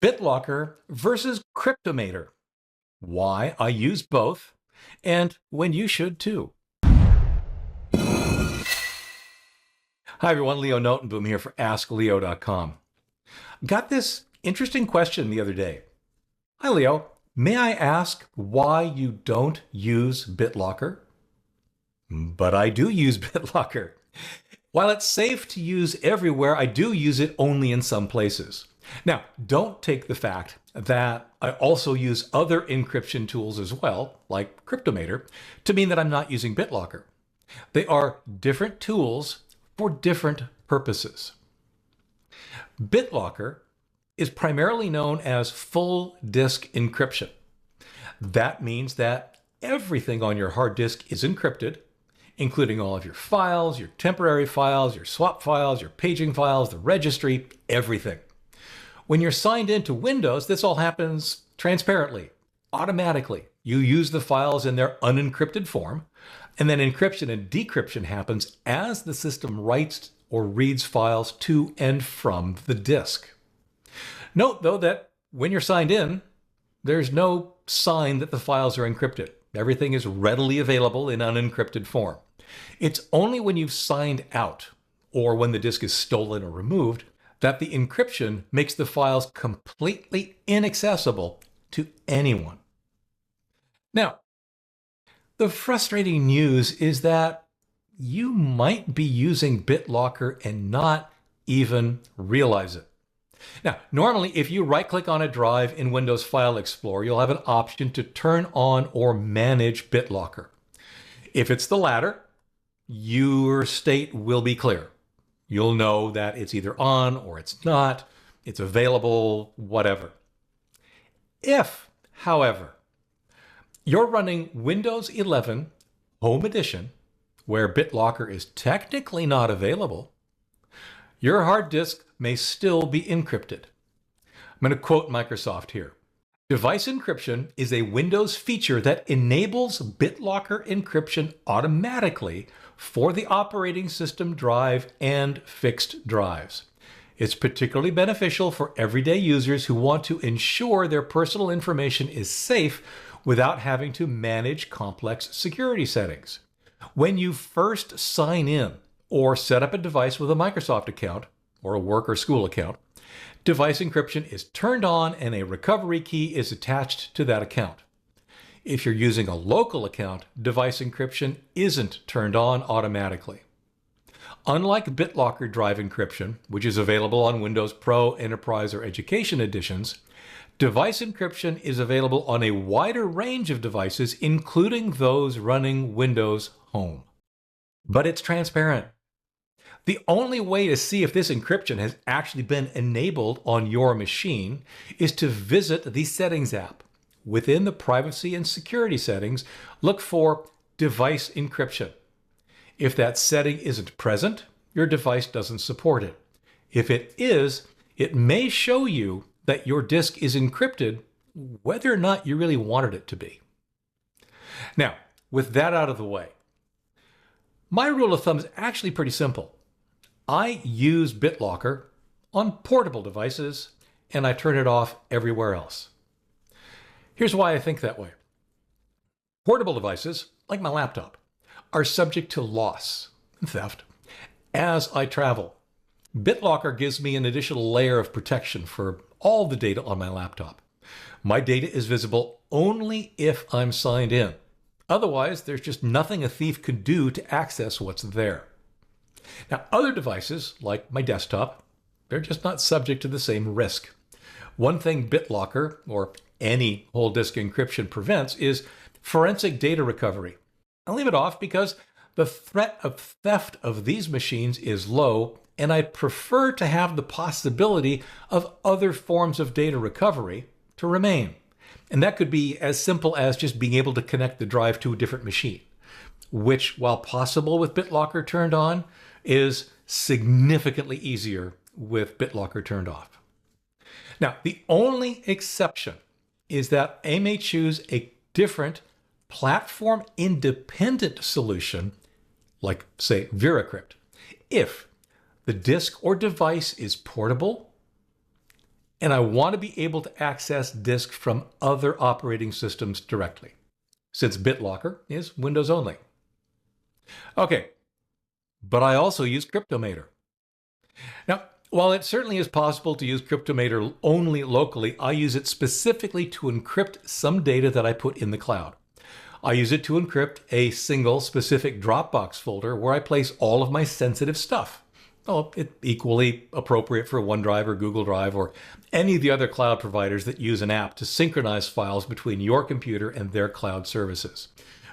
BitLocker versus Cryptomator. Why I use both, and when you should too. Hi everyone, Leo Notenboom here for askleo.com. Got this interesting question the other day. Hi Leo, may I ask why you don't use BitLocker? But I do use BitLocker. While it's safe to use everywhere, I do use it only in some places. Now, don't take the fact that I also use other encryption tools as well, like Cryptomator, to mean that I'm not using BitLocker. They are different tools for different purposes. BitLocker is primarily known as full disk encryption. That means that everything on your hard disk is encrypted, including all of your files, your temporary files, your swap files, your paging files, the registry, everything. When you're signed into Windows, this all happens transparently, automatically. You use the files in their unencrypted form, and then encryption and decryption happens as the system writes or reads files to and from the disk. Note, though, that when you're signed in, there's no sign that the files are encrypted. Everything is readily available in unencrypted form. It's only when you've signed out, or when the disk is stolen or removed, that the encryption makes the files completely inaccessible to anyone. Now, the frustrating news is that you might be using BitLocker and not even realize it. Now, normally, if you right-click on a drive in Windows File Explorer, you'll have an option to turn on or manage BitLocker. If it's the latter, your state will be clear. You'll know that it's either on or it's not, it's available, whatever. If, however, you're running Windows 11 Home Edition, where BitLocker is technically not available, your hard disk may still be encrypted. I'm going to quote Microsoft here. Device encryption is a Windows feature that enables BitLocker encryption automatically for the operating system drive and fixed drives. It's particularly beneficial for everyday users who want to ensure their personal information is safe without having to manage complex security settings. When you first sign in or set up a device with a Microsoft account or a work or school account, device encryption is turned on and a recovery key is attached to that account. If you're using a local account, device encryption isn't turned on automatically. Unlike BitLocker drive encryption, which is available on Windows Pro, Enterprise, or Education editions, device encryption is available on a wider range of devices, including those running Windows Home. But it's transparent. The only way to see if this encryption has actually been enabled on your machine is to visit the Settings app. Within the privacy and security settings, look for device encryption. If that setting isn't present, your device doesn't support it. If it is, it may show you that your disk is encrypted, whether or not you really wanted it to be. Now, with that out of the way, my rule of thumb is actually pretty simple. I use BitLocker on portable devices, and I turn it off everywhere else. Here's why I think that way. Portable devices, like my laptop, are subject to loss and theft as I travel. BitLocker gives me an additional layer of protection for all the data on my laptop. My data is visible only if I'm signed in. Otherwise, there's just nothing a thief could do to access what's there. Now, other devices, like my desktop, they're just not subject to the same risk. One thing BitLocker, or any whole disk encryption, prevents is forensic data recovery. I leave it off because the threat of theft of these machines is low, and I prefer to have the possibility of other forms of data recovery to remain. And that could be as simple as just being able to connect the drive to a different machine, which, while possible with BitLocker turned on, is significantly easier with BitLocker turned off. Now, the only exception is that I may choose a different platform-independent solution, like, say, VeraCrypt, if the disk or device is portable and I want to be able to access disk from other operating systems directly, since BitLocker is Windows only. Okay, but I also use Cryptomator. Now, while it certainly is possible to use Cryptomator only locally, I use it specifically to encrypt some data that I put in the cloud. I use it to encrypt a single specific Dropbox folder where I place all of my sensitive stuff. Oh, it's equally appropriate for OneDrive or Google Drive or any of the other cloud providers that use an app to synchronize files between your computer and their cloud services.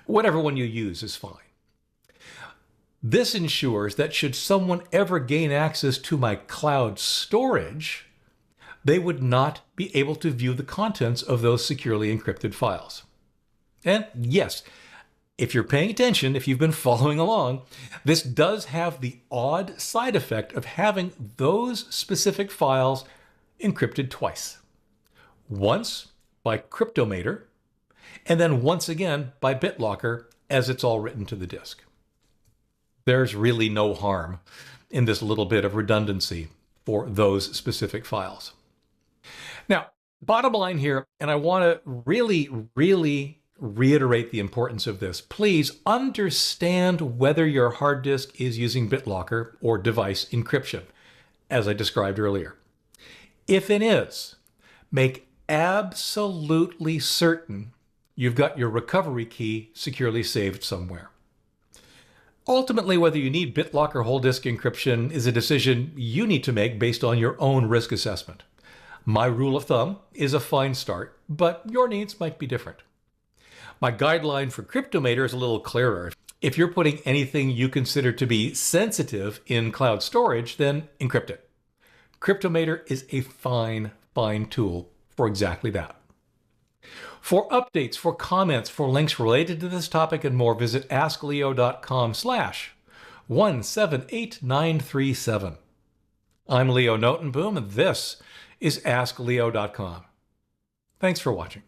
Whatever one you use is fine. This ensures that should someone ever gain access to my cloud storage, they would not be able to view the contents of those securely encrypted files. And yes, if you're paying attention, if you've been following along, this does have the odd side effect of having those specific files encrypted twice. Once by Cryptomator, and then once again by BitLocker as it's all written to the disk. There's really no harm in this little bit of redundancy for those specific files. Now, bottom line here, and I want to really reiterate the importance of this. Please understand whether your hard disk is using BitLocker or device encryption, as I described earlier. If it is, make absolutely certain you've got your recovery key securely saved somewhere. Ultimately, whether you need BitLocker whole disk encryption is a decision you need to make based on your own risk assessment. My rule of thumb is a fine start, but your needs might be different. My guideline for Cryptomator is a little clearer. If you're putting anything you consider to be sensitive in cloud storage, then encrypt it. Cryptomator is a fine tool for exactly that. For updates, for comments, for links related to this topic and more, visit askleo.com/178937. I'm Leo Notenboom, and this is askleo.com. Thanks for watching.